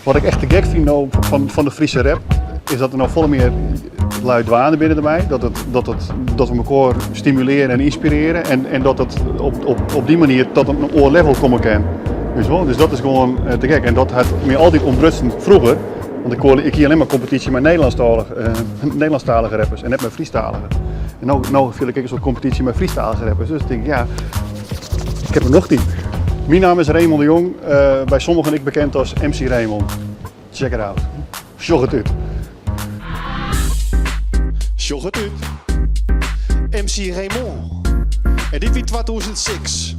Wat ik echt te gek vind nou van de Friese rap, is dat er nou volle meer luid dwanen binnen erbij. Dat we elkaar stimuleren en inspireren. En dat het op die manier tot een oorlevel komen kan. Dus dat is gewoon te gek. En dat had me altijd ontbrutsen vroeger. Want ik hier alleen maar competitie met Nederlandstalige rappers en net met Friestalige. En nou viel ik een soort competitie met Friestalige rappers. Dus ik denk, ja, ik heb er nog 10. Mijn naam is Raymond de Jong, bij sommigen ik bekend als MC Raymond. Check it out. Sjog het uit. Sjog het uit. MC Raymond. En dit weer 2006.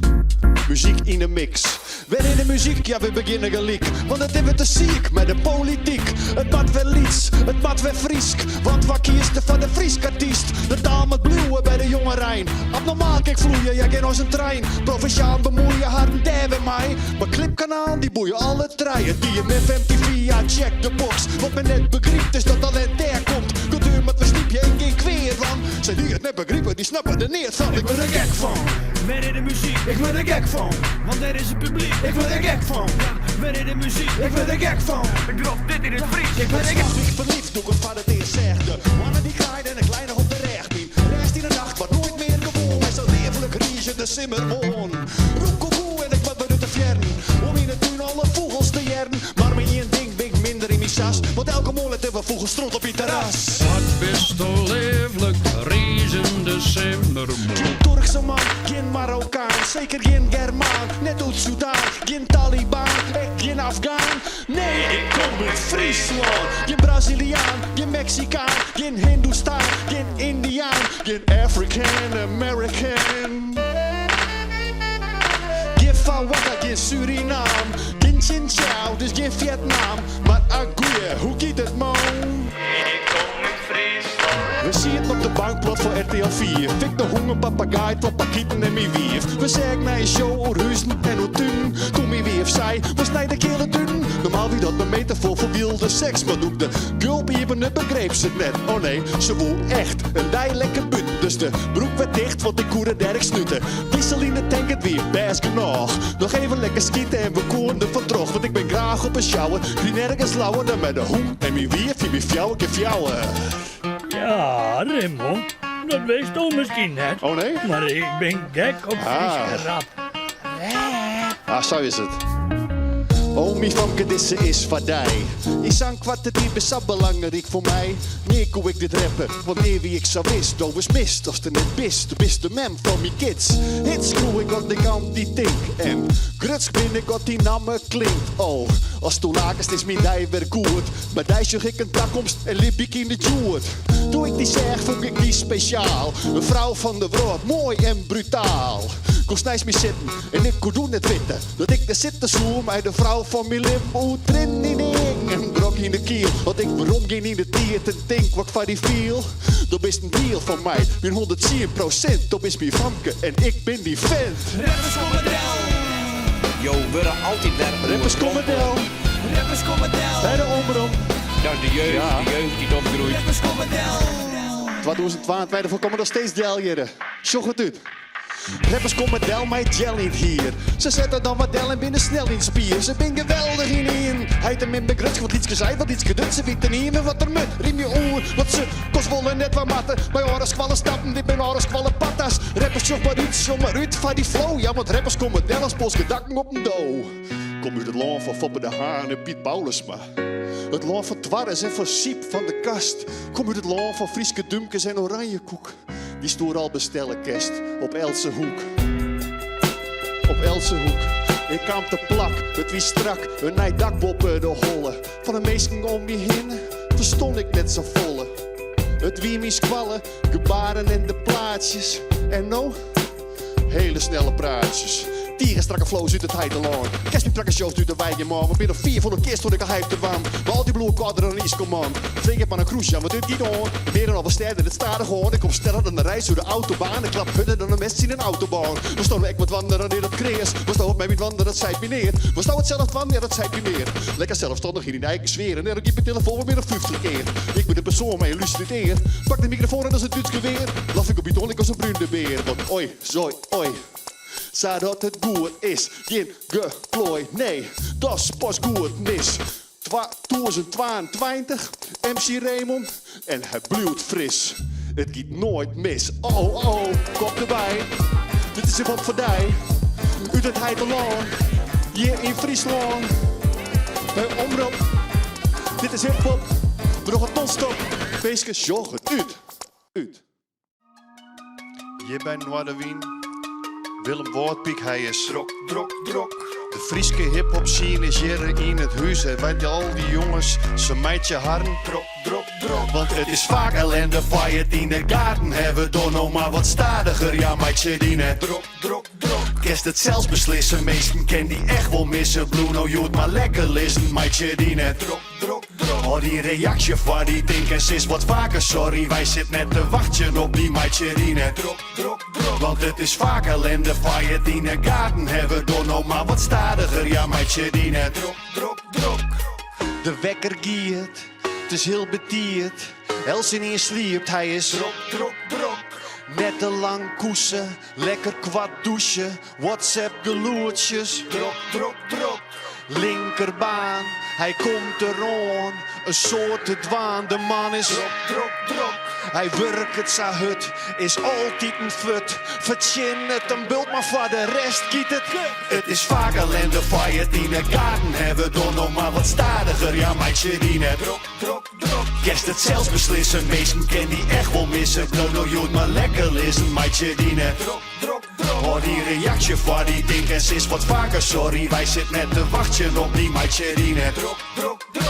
Muziek in de mix. Weer in de muziek, ja we beginnen gelijk. Want het hebben we te ziek met de politiek. Het maakt wel iets, het maakt wel Friesk. Want wat kiest van de Friesk artiest? De taal met bluwen bij de jonge Rijn. Abnormaal kijk vloeien, jij kent als een trein. Provinciaal bemoeien, hard en bij mij. Maar clipkanaal, die boeien alle treinen. Die je met MTV, ja check de box. Wat men net begrijpt is dat talent daar komt. Cultuur met een stiepje en geen kweer van. Zij die het net begrijpen, die snappen er neer van. Ik ben er gek van. Ben in de muziek, Ik ben er gek van. want er is een publiek. Ik ben er gek van. Ben in de muziek, Ik ben er gek van. ik drop dit in het Fries. Ik ben er gek van. Ik verliefd doe ik van het eerst zegde. Mannen die graaiden en een kleine op de rechtbeen. Rest in de nacht wordt nooit meer gewoon. Hij zo levelijk riechen de simmermoon. Roep koekoe en ik wat ben uit de fjern. Om in het tuin alle vogels te jern. Maar met één ding ben ik minder in mijn sas. Want elke morgen hebben we vogels stront op je terras. Wat bist du leeflijk, riezende simmermoe. Geen Turkse man, geen Marokkaan, zeker geen Germaan. Net uit Sudan, geen Taliban, echt geen Afghaan. Nee, ik kom uit Friesland. Geen Braziliaan, geen Mexicaan, geen Hindoestaan, geen Indiaan, geen African American. Geen Fawaka, geen Suriname, geen Chinchou, dus geen Vietnam. Maar Aguye, hoe gaat het man? We zien het op de bankplot van RTL 4. Fik de honger, papagaai, tot pakieten en mijn wief. We zeggen naar een show over huizen en hoe tuin. Toen mijn wief zei, we snijden kelen dun. Normaal wie dat een meter vol voor wilde seks. Maar doe de gulp even het begreep ze het net. Oh nee, ze woel echt een dij lekker but. Dus de broek werd dicht, want ik koerde derg snutten. Diesel in de tank, het weer best genoeg. Nog even lekker schieten en we koeren er van droog. Want ik ben graag op een shower, die nergens lauwer dan met de hoen. En mijn wief, je bent fjouwen, keer fjouwen. Ja, Raymond, dat wees toch misschien net. Oh nee? Maar ik ben gek op Fries rap. Ah, zo is het. Oh, mijn famke, deze is van die. Ik zang wat het niet is belangrijk voor mij. Nee, hoe ik dit rappen, want nee wie ik zou wist. Dat is mist, als het net bist. Du bist de man van mijn kids. Hits groe ik op de kant die tink. En gruts bin ik op die namen klinkt. Oh, als toelakens is mijn dij weer goed. Maar die zag ik een takkomst en liep ik in de joert. Doe ik die zeg, voel ik die speciaal. Een vrouw van de woord, mooi en brutaal. Kon snijs me zitten en ik kon doen het witten. Dat ik er zit te zoen bij de vrouw van mijn lim. Hoe trin in een brok in de kiel. Want ik waarom ging in de tier te denk wat van die viel. Dat is een deal van mij, min 110%. Dat is mijn famke en ik ben die vent. Rappers Commodel, Yo, we worden altijd werken. Rappers Commodel, Rappers Commodel, bij de omroep. Dat is de jeugd, Ja. de jeugd die opgroeit. Rappers Commodel. 2022 voor komen nog steeds deljeren. Sjog het uit. Rappers komen del met gel in hier. Ze zetten dan wat del en binnen snel in spier. Ze ben geweldig in. Hij hem in begrutst, wat iets gezegd, wat iets gedut. Ze weten niet meer wat er moet. Riem je oor, wat ze kost wollen net wat matten. Bij oren kwallen stappen, dit ben oren kwallen patas. Rappers sjog maar uit van die flow. Ja, want rappers komen del als polske dakken op een dough. Kom uit het land van Foppe de Haan en Piet Paulusma. Het land van Twarres en van Siep van de Kast. Kom uit het land van Frieske Dumkes en Oranjekoek. Die stoer al bestellen kerst op Else Hoek. Op Else Hoek. Ik kwam te plak, het wie strak, een nijdakboppen de holle. Van de meesten om je heen, verstond ik net zo volle. Het wie mis kwallen, gebaren en de plaatsjes. En nou, hele snelle praatjes. Tieren strakke flows uit het heideland. Kerstpie trakke shows uit de wijge man. We binnen 400 keer stond ik al hype te waan. Maar al die bloe kaderen en is command. Ving heb aan een cruise, ja, wat doet die dan? Meer dan al steden, het staat er gewoon. Ik kom sneller dan de reis door de autobaan. Ik klap hunnen dan de mensen in een autobaan. We stonden ik met wandelen in het krees. We stonden met wandelen, dat zei neer. We stonden hetzelfde wandelen, dat zei meer. Lekker zelfstandig in die eigen sfeer. En dan heb ik mijn telefoon weer een 50 keer. Ik ben de persoon, maar je illustreer. Pak de microfoon en als het Duits geweer. Laf ik op je ton, ik als een brunde beer. Want oi, zoi, oi. Zodat het goed is, geen geplooi, nee, dat is pas goed mis. 2022, MC Raymond en hij bloeit fris. Het gaat nooit mis. Oh, oh, kop erbij. Dit is hip-hop voor die. Uit het Heideland, hier in Friesland. Bij Omroep. Dit is hip-hop. We nog een tonstop. Feestjes, jog het uit. Uit. Je bent Noorderwien. Willem Woordpiek, hij is drok. De Frieske hip-hop scene is hier in het huis. En bij al die jongens, ze meidje harren. Drok. Want het is vaak ellende, fight in de gaten. Hebben we door nog maar wat stadiger, ja meidje die net drok. Kerst het zelfs beslissen, meesten ken die echt wel missen. Bruno Joet maar lekker listen, meidje die net drok. Oh, die reactie van die dinkers is wat vaker sorry. Wij zitten net te wachten op die meidje die net drok. Want het is vaak ellende, fight in de gaten. Hebben we door nog maar wat stadiger, ja meidje die net drok. De wekker giert, het is heel betierd. Elsin in sliept, hij is drok. Net te lang koesen, lekker kwad douchen. WhatsApp geloertjes, drok. Linkerbaan, hij komt eraan. Een soort te dwaan, de man is drok. Hij werkt het zijn hut, is altijd een fut. Vertjen het een bult, maar voor de rest giet het. Het is vaak ellende, fight in de gaten. Hebben door nog maar wat stadiger, ja meidje die net drok. Kerst het zelfs beslissen, meesten ken die echt wel missen. Bruno Joet maar lekker listen, meidje die net drok. Oh, die reactie van die dinkers is wat vaker sorry. Wij zitten net te wachten op die meidje die net drok.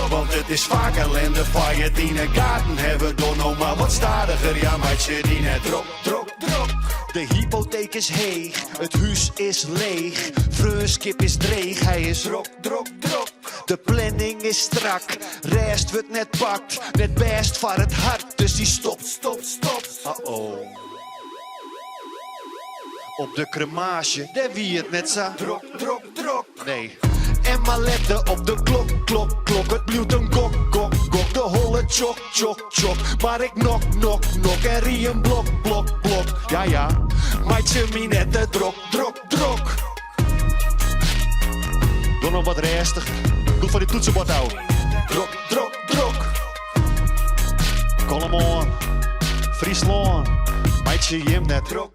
Want het is vaak ellende, fight in de gaten. Hebben door nog maar wat stadiger, ja meidje die net drok. De hypotheek is heeg, het huis is leeg. Vreuskip is dreig, hij is drok. De planning is strak, rest wordt net pakt. Net best voor het hart, dus die stopt. Uh-oh. Op de cremage, daar wie het net zo drok. Nee. En maar letten op de klok. Het blijft een gok. De holle chok. Maar ik nok. En rie een blok. Ja. Meidje minette drok. Doe nog wat restig. Doe van die toetsenbord houden. Drok. Kom on. Friesland. Meidje Jim net drok.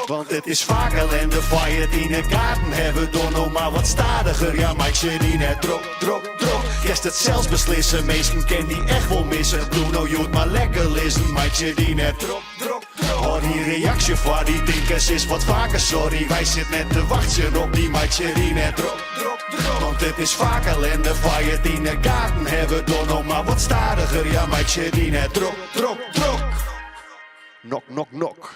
Want het is vaak ellende, fight in de gaten. Hebben door nog maar wat stadiger, ja meidje die net drok. Kerst het zelfs beslissen, meesten ken die echt wel missen. Bruno Joet maar lekker listen, meidje die net drok. Oh, die reactie van die dinkers is wat vaker sorry. Wij zitten net te wachten op die meidje die net drok. Want het is vaak ellende, fight in de gaten. Hebben door nog maar wat stadiger, ja meidje die net drok. Nok.